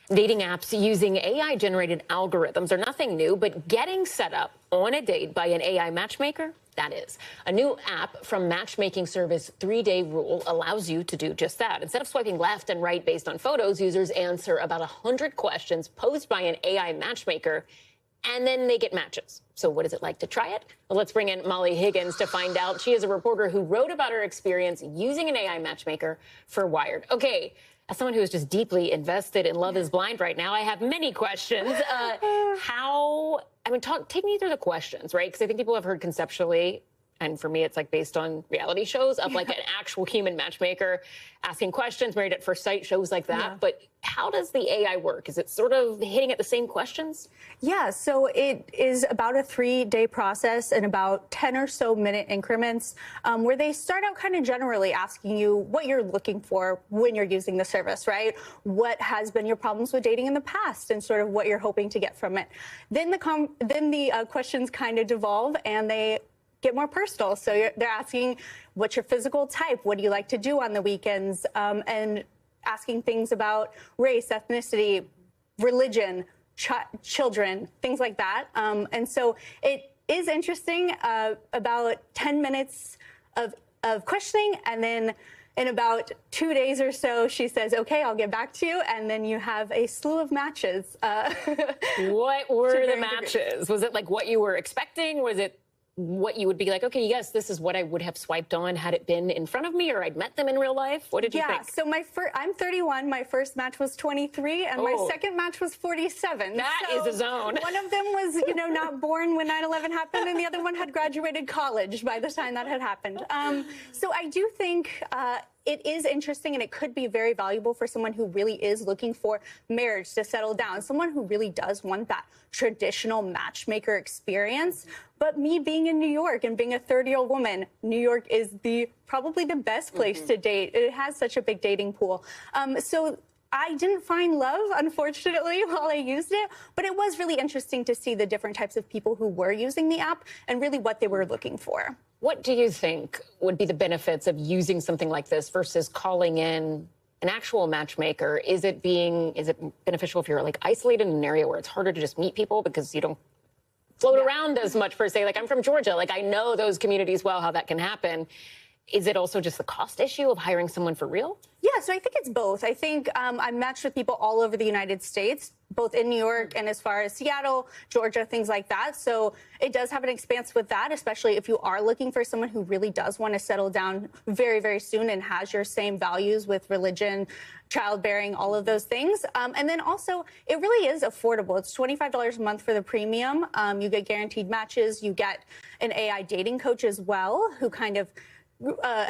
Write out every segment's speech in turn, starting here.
Dating apps using AI-generated algorithms are nothing new, but getting set up on a date by an AI matchmaker, that is. A new app from matchmaking service 3-Day Rule allows you to do just that. Instead of swiping left and right based on photos, users answer about 100 questions posed by an AI matchmaker, and then they get matches. So what is it like to try it? Well, let's bring in Molly Higgins to find out. She is a reporter who wrote about her experience using an AI matchmaker for Wired. Okay. As someone who is just deeply invested in Love is Blind right now, I have many questions. Take me through the questions, right? Because I think people have heard conceptually, and for me, it's like based on reality shows of like an actual human matchmaker asking questions, Married at First Sight, shows like that. Yeah. But how does the AI work? Is it sort of hitting at the same questions? Yeah, so it is about a 3-day process in about 10 or so minute increments where they start out kind of generally asking you what you're looking for when you're using the service, right? What has been your problems with dating in the past and sort of what you're hoping to get from it. Then the questions kind of devolve and they get more personal. So they're asking, what's your physical type? What do you like to do on the weekends? And asking things about race, ethnicity, religion, children, things like that. And so it is interesting, about 10 minutes of questioning, and then in about 2 days or so, she says, okay, I'll get back to you. And then you have a slew of matches. What were the matches? Was it like what you were expecting? Was it what you would be like, okay, yes, this is what I would have swiped on had it been in front of me or I'd met them in real life? What did you think? So I'm 31. My first match was 23, and my second match was 47. That is a zone. One of them was, not born when 9/11 happened, and the other one had graduated college by the time that had happened. So I do think it is interesting, and it could be very valuable for someone who really is looking for marriage to settle down, someone who really does want that traditional matchmaker experience. But me being in New York and being a 30-year-old woman, New York is probably the best place to date. It has such a big dating pool. So I didn't find love, unfortunately, while I used it, but it was really interesting to see the different types of people who were using the app and really what they were looking for. What do you think would be the benefits of using something like this versus calling in an actual matchmaker? Is it beneficial if you're like isolated in an area where it's harder to just meet people because you don't float around as much per se? Like, I'm from Georgia. Like, I know those communities well, how that can happen. Is it also just the cost issue of hiring someone for real? Yeah, so I think it's both. I think I'm matched with people all over the United States, both in New York and as far as Seattle, Georgia, things like that. So it does have an expanse with that, especially if you are looking for someone who really does want to settle down very, very soon and has your same values with religion, childbearing, all of those things. And then also, it really is affordable. It's $25 a month for the premium. You get guaranteed matches. You get an AI dating coach as well, who kind of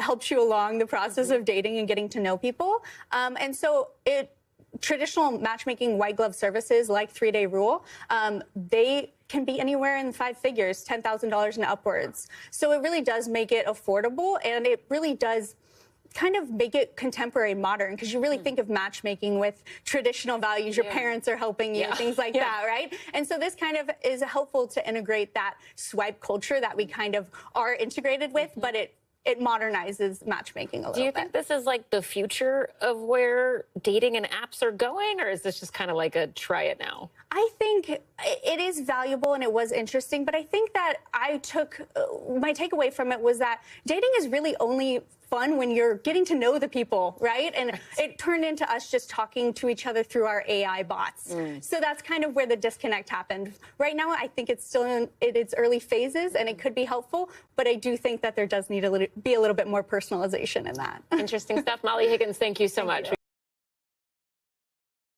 helps you along the process of dating and getting to know people. And so traditional matchmaking white glove services like 3-Day Rule, they can be anywhere in 5 figures, $10,000 and upwards. So it really does make it affordable, and it really does kind of make it contemporary, modern, because you really think of matchmaking with traditional values. Your parents are helping you, things like that, right? And so this kind of is helpful to integrate that swipe culture that we kind of are integrated with, but it modernizes matchmaking a little bit. Do you think this is like the future of where dating and apps are going, or is this just kind of like a try it now? I think it is valuable and it was interesting, but I think that my takeaway from it was that dating is really only fun when you're getting to know the people, right? And it turned into us just talking to each other through our AI bots. So that's kind of where the disconnect happened. Right now, I think it's still in its early phases and it could be helpful, but I do think that there does need to be a little bit more personalization in that. Interesting stuff. Molly Higgins, thank you so much.